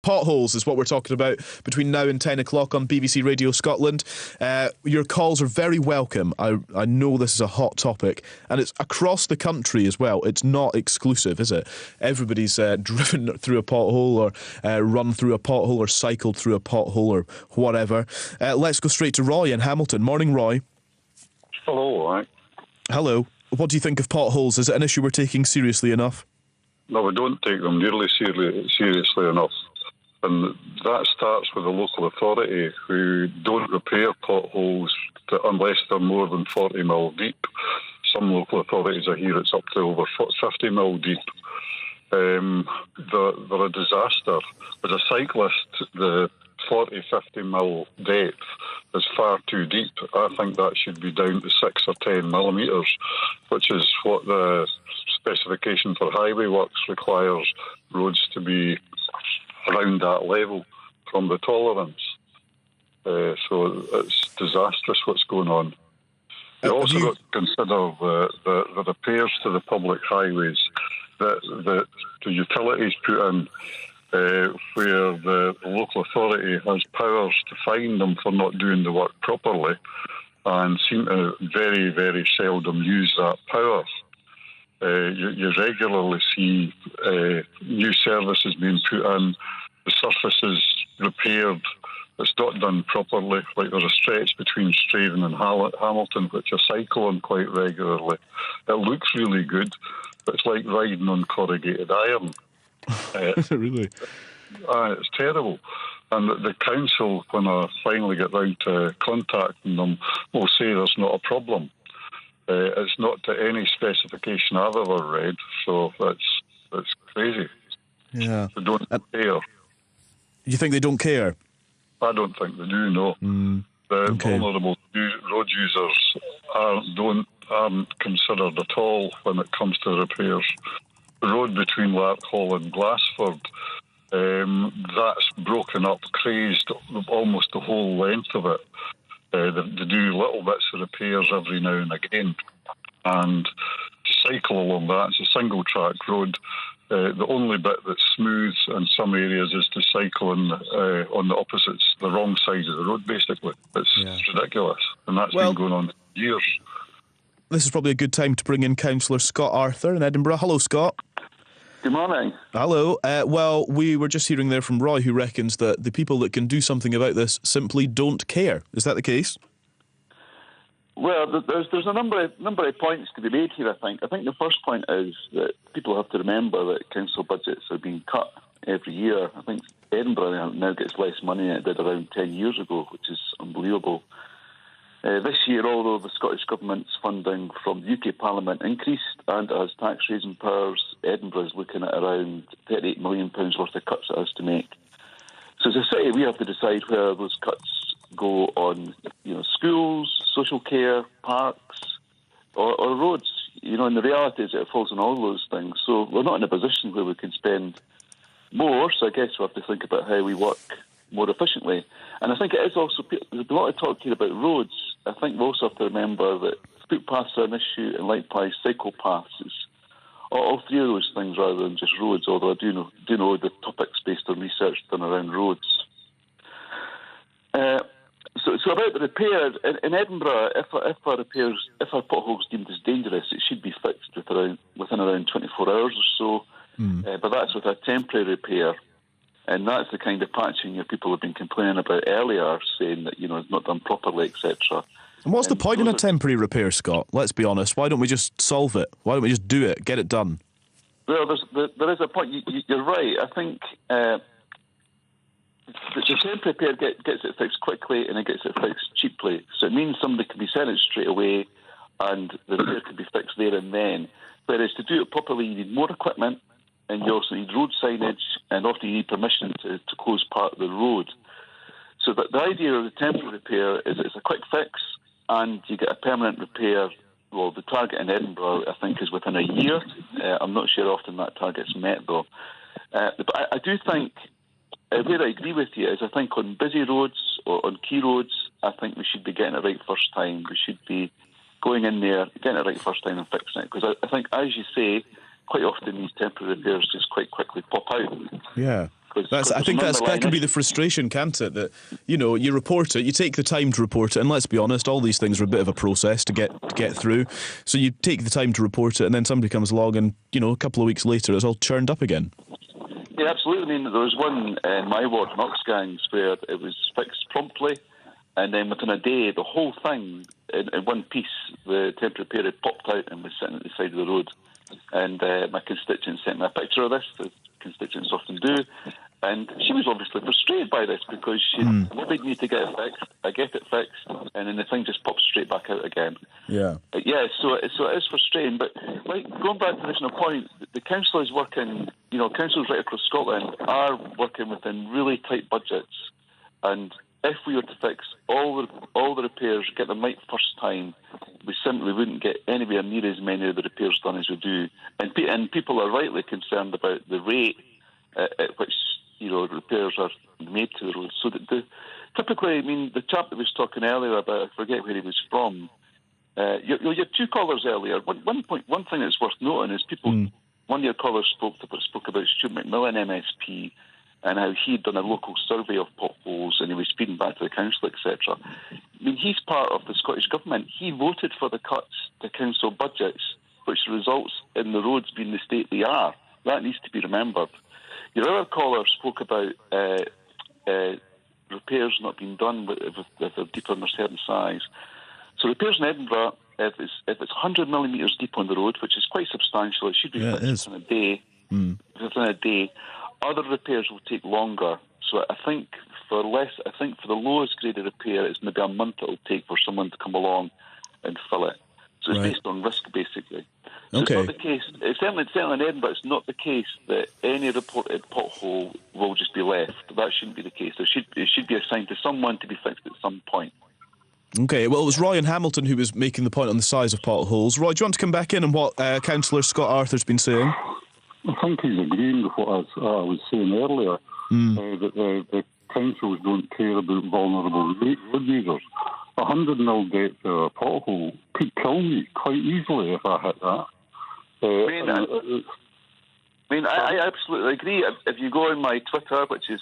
Potholes is what we're talking about between now and 10 o'clock on BBC Radio Scotland. Your calls are very welcome. I know this is a hot topic, and it's across the country as well. It's not exclusive, is it? Everybody's driven through a pothole or run through a pothole or cycled through a pothole or whatever. Let's go straight to Roy in Hamilton. Morning, Roy. Hello, right. Hello. What do you think of potholes? Is it an issue we're taking seriously enough? No, we don't take them nearly seriously enough. And that starts with the local authority, who don't repair potholes unless they're more than 40 mil deep. Some local authorities I hear it's up to over 50 mil deep. They're a disaster. As a cyclist, the 40, 50 mil depth is far too deep. I think that should be down to 6 or 10 millimetres, which is what the specification for highway works requires roads to be around that level from the tolerance. So it's disastrous what's going on. You also got to consider the repairs to the public highways that the utilities put in, where the local authority has powers to fine them for not doing the work properly, and seem to very, very seldom use that power. You regularly see new services being put in, the surfaces repaired. It's not done properly. Like there's a stretch between Straven and Hamilton, which I cycle on quite regularly. It looks really good, but it's like riding on corrugated iron. Really? It's terrible. And the council, when I finally get round to contacting them, will say there's not a problem. It's not to any specification I've ever read, so that's crazy. Yeah. They don't care. You think they don't care? I don't think they do, no. The vulnerable road users aren't considered at all when it comes to repairs. The road between Larkhall and Glassford, that's broken up, crazed almost the whole length of it. They do little bits of repairs every now and again. And to cycle along that, it's a single track road. The only bit that's smooth in some areas is to cycle on the opposites, the wrong side of the road, basically. It's ridiculous. And that's been going on for years. This is probably a good time to bring in Cllr Scott Arthur in Edinburgh. Hello, Scott. Good morning. Hello. Well, we were just hearing there from Roy, who reckons that the people that can do something about this simply don't care. Is that the case? Well, there's a number of points to be made here, I think. I think the first point is that people have to remember that council budgets are being cut every year. I think Edinburgh now gets less money than it did around 10 years ago, which is unbelievable. This year, although the Scottish Government's funding from the UK Parliament increased and it has tax-raising powers, Edinburgh is looking at around £38 million worth of cuts it has to make. So as a city, we have to decide where those cuts go on, schools, social care, parks, or roads. And the reality is that it falls on all those things. So we're not in a position where we can spend more, so I guess we have to think about how we work more efficiently. And I think it is also, there's a lot of talk here about roads. I think we also have to remember that footpaths are an issue, and likewise cycle paths. It's all three of those things rather than just roads, although I do know the topics based on research done around roads. So about the repair, in Edinburgh, if a pothole's deemed as dangerous, it should be fixed within around 24 hours or so. But that's with a temporary repair. And that's the kind of patching your people have been complaining about earlier, saying that, it's not done properly, etc. And what's the point in a temporary repair, Scott? Let's be honest. Why don't we just solve it? Why don't we just do it, get it done? Well, there is a point. You're right. I think the temporary repair gets it fixed quickly and it gets it fixed cheaply. So it means somebody can be sent it straight away and the repair can be fixed there and then. Whereas to do it properly, you need more equipment, and you also need road signage, and often you need permission to close part of the road. So the idea of the temporary repair is it's a quick fix, and you get a permanent repair. Well, the target in Edinburgh, I think, is within a year. I'm not sure often that target's met, though. But I do think, where I agree with you, is I think on busy roads or on key roads, I think we should be getting it right first time. We should be going in there, getting it right first time and fixing it. Because I think, as you say, quite often these temporary repairs just quite quickly pop out. Yeah. I think that can be the frustration, can't it? That you report it, you take the time to report it, and let's be honest, all these things are a bit of a process to get through. So you take the time to report it, and then somebody comes along, and a couple of weeks later, it's all churned up again. Yeah, absolutely. I mean, there was one in my ward, Knoxgangs, where it was fixed promptly, and then within a day, the whole thing in one piece, the temporary repair had popped out and was sitting at the side of the road. And my constituent sent me a picture of this, as constituents often do, and she was obviously frustrated by this because she wanted me to get it fixed. I get it fixed, and then the thing just pops straight back out again. Yeah. So it is frustrating. But going back to the original point, the council is working. Councils right across Scotland are working within really tight budgets, and if we were to fix all the repairs, get them right first time, we simply wouldn't get anywhere near as many of the repairs done as we do. And people are rightly concerned about the rate at which repairs are made to the roads. So typically, I mean, the chap that was talking earlier about, I forget where he was from. You had two callers earlier. One thing that's worth noting is people. One of your callers spoke about Stuart McMillan MSP. And how he'd done a local survey of potholes and he was feeding back to the council, etc. I mean, he's part of the Scottish Government. He voted for the cuts to council budgets, which results in the roads being the state they are. That needs to be remembered. Your other caller spoke about repairs not being done with they're deeper than a certain size. So repairs in Edinburgh, if it's 100 millimetres deep on the road, which is quite substantial, it should be fixed within a day. Within a day. Other repairs will take longer. So I think for the lowest grade of repair, it's maybe a month it'll take for someone to come along and fill it. So it's based on risk, basically. So it's not the case. It's certainly in Edinburgh, it's not the case that any reported pothole will just be left. That shouldn't be the case. It should be assigned to someone to be fixed at some point. Okay, well, it was Roy in Hamilton who was making the point on the size of potholes. Roy, do you want to come back in on what Councillor Scott Arthur's been saying? I think he's agreeing with what I was saying earlier, that the councils don't care about vulnerable road users. 100 mil depth of a pothole could kill me quite easily if I hit that. I absolutely agree. If you go on my Twitter, which is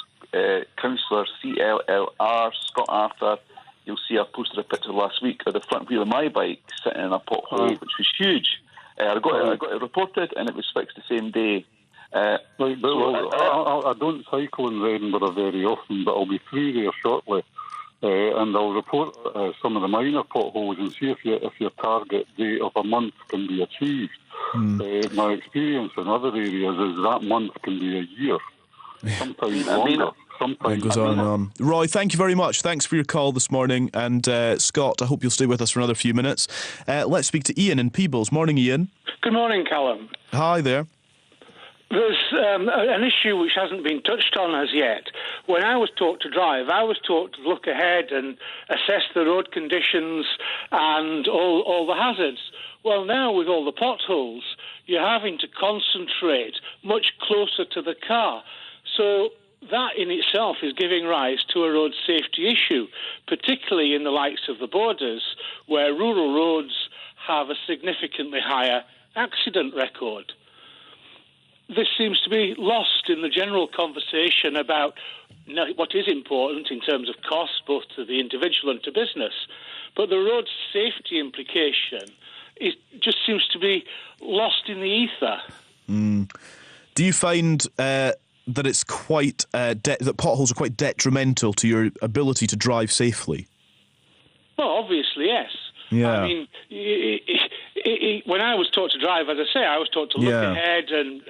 Councillor Cllr Scott Arthur, you'll see I posted a picture last week of the front wheel of my bike sitting in a pothole, which was huge. I got it reported and it was fixed the same day. I don't cycle in Edinburgh very often, but I'll be through there shortly, and I'll report some of the minor potholes and see if your target date of a month can be achieved. My experience in other areas is that month can be a year, sometimes longer. It goes on and on. Roy, thank you very much. Thanks for your call this morning. And Scott, I hope you'll stay with us for another few minutes. Let's speak to Ian in Peebles. Morning, Ian. Good morning, Callum. Hi there. There's an issue which hasn't been touched on as yet. When I was taught to drive, I was taught to look ahead and assess the road conditions and all the hazards. Well, now with all the potholes, you're having to concentrate much closer to the car. So that in itself is giving rise to a road safety issue, particularly in the likes of the borders, where rural roads have a significantly higher accident record. This seems to be lost in the general conversation about what is important in terms of costs, both to the individual and to business. But the road safety implication just seems to be lost in the ether. Do you find that it's quite that potholes are quite detrimental to your ability to drive safely? Well, obviously, yes. Yeah. I mean, when I was taught to drive, as I say, I was taught to look ahead and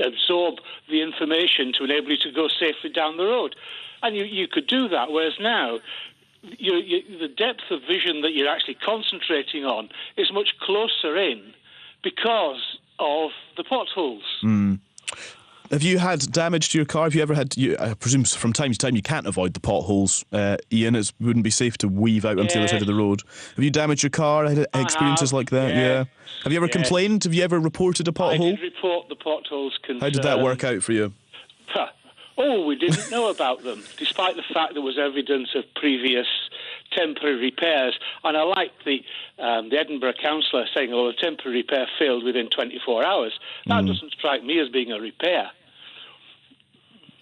absorb the information to enable you to go safely down the road. And you could do that, whereas now the depth of vision that you're actually concentrating on is much closer in because of the potholes. Have you had damage to your car? Have you ever had? I presume from time to time you can't avoid the potholes, Ian. It wouldn't be safe to weave out onto the other side of the road. Have you damaged your car? Had experiences like that? Yeah. Have you ever complained? Have you ever reported a pothole? I did report the potholes concern. How did that work out for you? We didn't know about them, despite the fact there was evidence of previous temporary repairs. And I like the Edinburgh councillor saying, the temporary repair failed within 24 hours. That doesn't strike me as being a repair.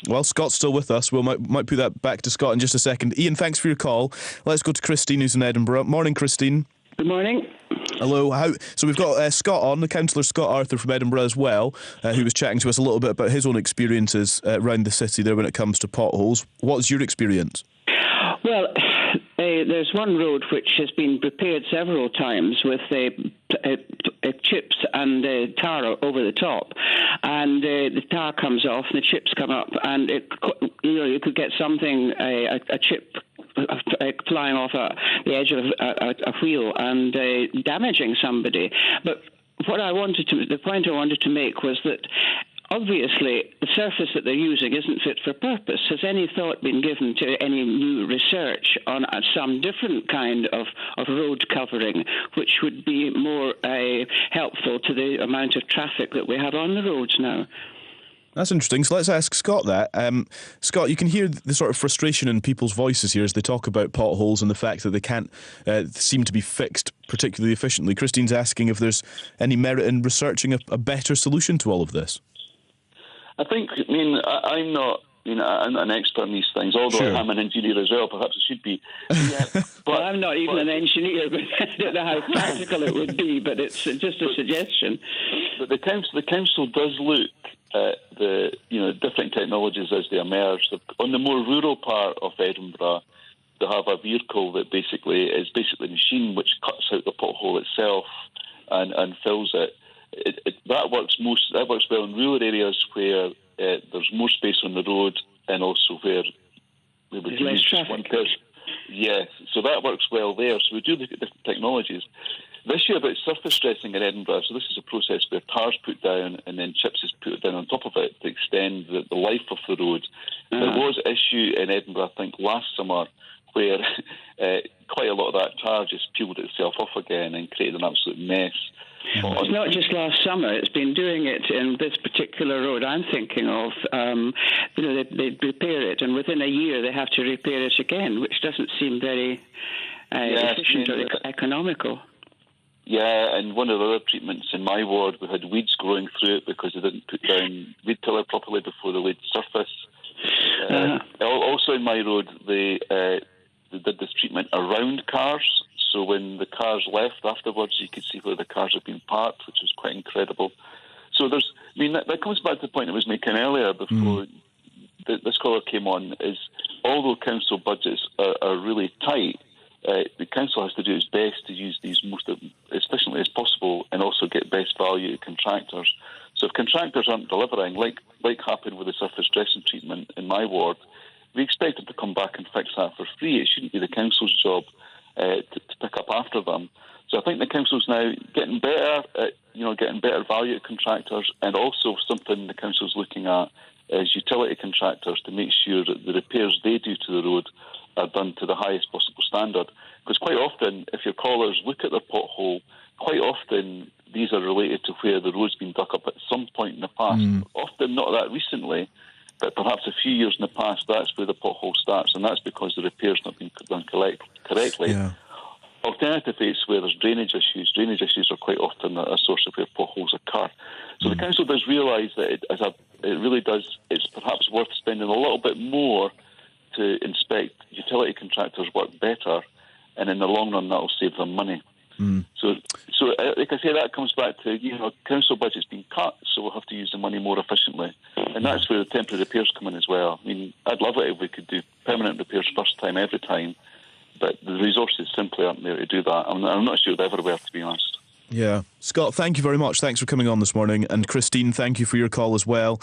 Well, Scott's still with us. We might put that back to Scott in just a second. Ian, thanks for your call. Let's go to Christine, who's in Edinburgh. Morning, Christine. Good morning. Hello. So we've got Scott on, the Cllr Scott Arthur from Edinburgh as well, who was chatting to us a little bit about his own experiences around the city there when it comes to potholes. What's your experience? Well, there's one road which has been repaired several times with chips and tar over the top, and the tar comes off and the chips come up, and you could get something, a chip flying off the edge of a wheel and damaging somebody. But the point I wanted to make was that obviously the surface that they're using isn't fit for purpose. Has any thought been given to any new research on some different kind of road covering which would be more helpful to the amount of traffic that we have on the roads now? That's interesting. So let's ask Scott that. Scott, you can hear the sort of frustration in people's voices here as they talk about potholes and the fact that they can't seem to be fixed particularly efficiently. Christine's asking if there's any merit in researching a better solution to all of this. I'm not an expert in these things, although Sure. I'm an engineer as well. Perhaps I should be. Yeah, well, I'm not even an engineer, but I don't know how practical it would be, but it's just a suggestion. But the council does look at the different technologies as they emerge. On the more rural part of Edinburgh, they have a vehicle that is basically a machine which cuts out the pothole itself and fills it. That works well in rural areas where there's more space on the road and also where we would less use traffic. one person. Yes, so that works well there. So we do look at different technologies. This year about surface stressing in Edinburgh, so this is a process where tar's put down and then chips is put down on top of it to extend the life of the road. Uh-huh. There was an issue in Edinburgh, I think, last summer where quite a lot of that tar just peeled itself off again and created an absolute mess. It's not just last summer. It's been doing it in this particular road I'm thinking of. They repair it, and within a year they have to repair it again, which doesn't seem very efficient or economical. Yeah, and one of the other treatments in my ward, we had weeds growing through it because they didn't put down weed tiller properly before they laid surface. Also in my road, they did this treatment around cars. So when the cars left afterwards, you could see where the cars had been parked, which was quite incredible. So that comes back to the point I was making earlier before this caller came on, is although council budgets are really tight, the council has to do its best to use these most efficiently as possible and also get best value to contractors. So if contractors aren't delivering, like happened with the surface dressing treatment in my ward, we expect them to come back and fix that for free. It shouldn't be the council's job to pick up after them. So I think the council's now getting better at getting better value to contractors, and also something the council's looking at is utility contractors to make sure that the repairs they do to the road are done to the highest possible standard. Because quite often, if your callers look at their pothole, quite often these are related to where the road's been dug up at some point in the past. Often not that recently, but perhaps a few years in the past, that's where the pothole starts, and that's because the repair's not been done correctly. Yeah. Alternatively, it's where there's drainage issues. Drainage issues are quite often a source of where potholes occur. So the council does realise that it's perhaps worth spending a little bit more to inspect utility contractors' work better, and in the long run, that will save them money. So like I say, that comes back to, council budget's been cut, so we'll have to use the money more efficiently. And that's where the temporary repairs come in as well. I mean, I'd love it if we could do permanent repairs first time, every time, but the resources simply aren't there to do that. I'm not sure they ever were, to be honest. Yeah. Scott, thank you very much. Thanks for coming on this morning. And Christine, thank you for your call as well.